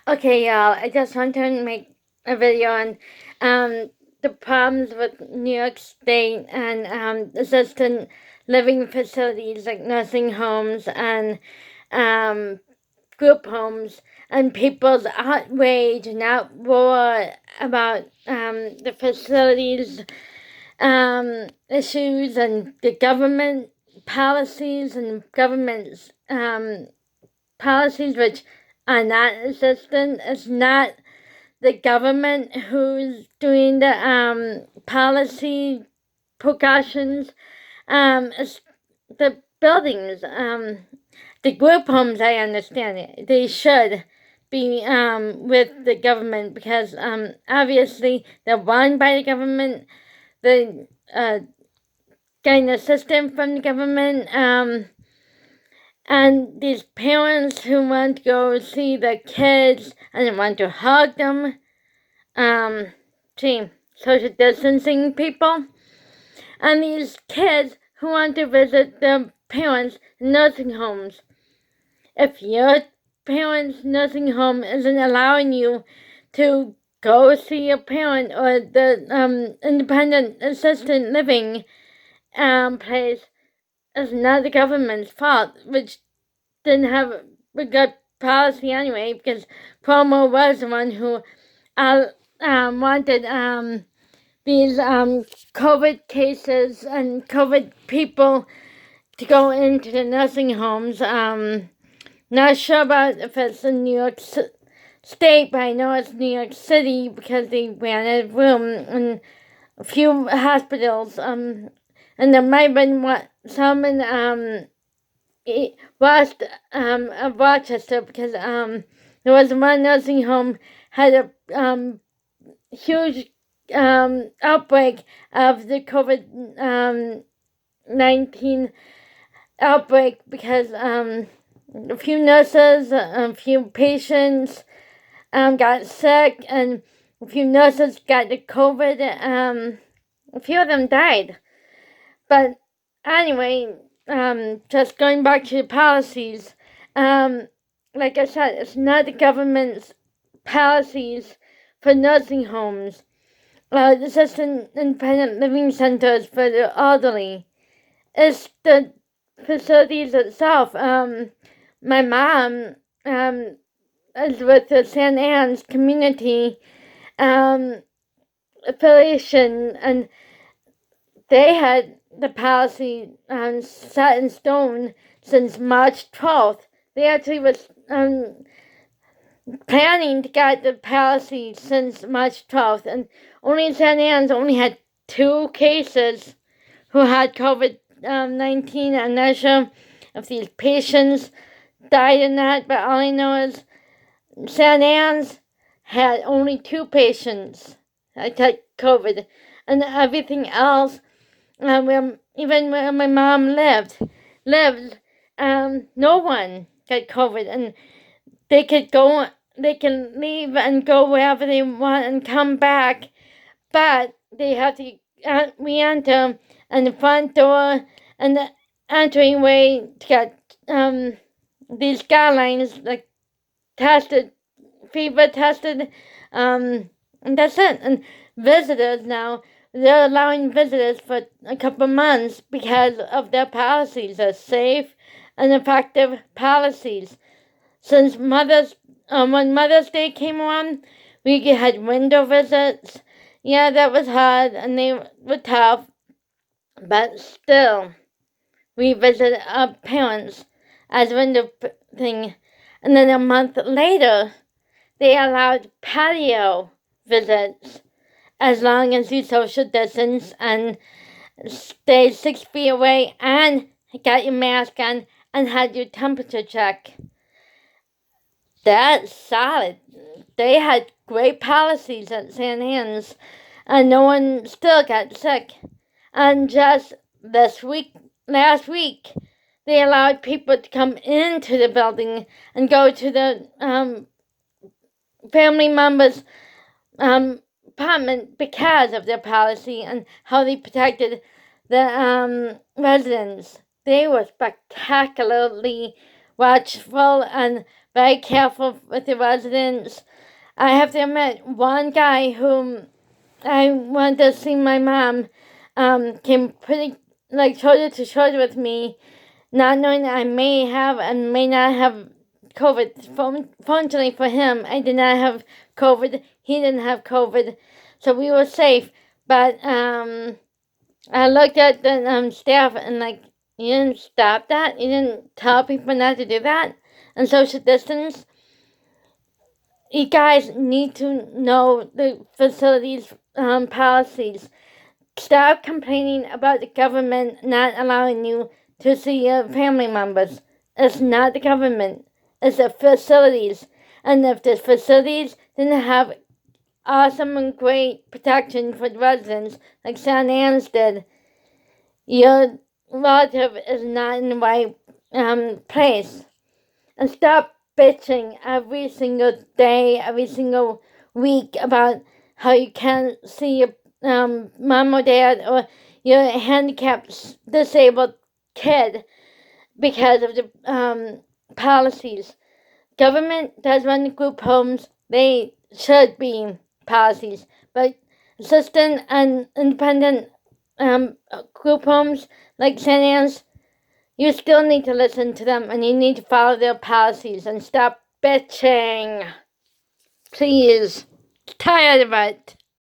Okay, y'all, I just want to make a video on the problems with New York State and assisted living facilities like nursing homes and um, group homes, and people's outrage and outroar about the facilities issues and the government policies and government's policies which are not assistant. It's not the government who's doing the policy precautions. It's the buildings, the group homes. I understand it. They should be with the government because obviously they're run by the government. They getting assistance from the government. And these parents who want to go see their kids and want to hug them, social distancing people, and these kids who want to visit their parents in nursing homes. If your parents' nursing home isn't allowing you to go see your parent or the independent assisted living place, it's not the government's fault, which didn't have a good policy anyway, because Cuomo was the one who wanted these COVID cases and COVID people to go into the nursing homes. Not sure about if it's in New York State, but I know it's New York City because they ran out of room in a few hospitals. And there might have been some in west of Rochester because there was one nursing home had a huge outbreak of the COVID-19 outbreak because a few nurses, a few patients got sick, and a few nurses got the COVID. A few of them died. But anyway, just going back to the policies, like I said, it's not the government's policies for nursing homes, assisted independent living centers for the elderly. It's the facilities itself. My mom is with the St. Anne's community affiliation, and they had the policy set in stone since March 12th. They actually was planning to get the policy since March 12th, and only St. Anne's only had 2 cases who had COVID-19. I'm not sure if these patients died or not, but all I know is St. Anne's had only 2 patients that got COVID, and everything else, even where my mom lived, no one got COVID, and they can leave and go wherever they want and come back, but they have to re-enter in the front door and the entryway to get these guidelines like tested, fever tested, and that's it. And visitors now, they're allowing visitors for a couple months because of their policies. They're safe and effective policies. Since when Mother's Day came around, we had window visits. Yeah, that was hard and they were tough, but still, we visited our parents as window thing. And then a month later, they allowed patio visits as long as you social distance and stay 6 feet away and got your mask on and had your temperature check. That's solid. They had great policies at St. Anne's, and no one still got sick. And just last week, they allowed people to come into the building and go to the family members' apartment because of their policy and how they protected the residents. They were spectacularly watchful and very careful with the residents. I have to admit, one guy whom I went to see my mom came pretty like shoulder to shoulder with me, not knowing that I may have and may not have COVID. Fortunately for him, I did not have COVID. He didn't have COVID, so we were safe. But I looked at the staff and like, you didn't stop that. You didn't tell people not to do that and social distance. You guys need to know the facilities policies. Stop complaining about the government not allowing you to see your family members. It's not the government. It's the facilities. And if the facilities didn't have awesome and great protection for the residents like St. Anne's did, your relative is not in the right place. And stop bitching every single day, every single week about how you can't see your mom or dad or your handicapped, disabled kid because of the policies. Government does run the group homes. They should be policies, but assistant and independent group homes like St. Anne's, you still need to listen to them and you need to follow their policies and stop bitching. Please. Tired of it.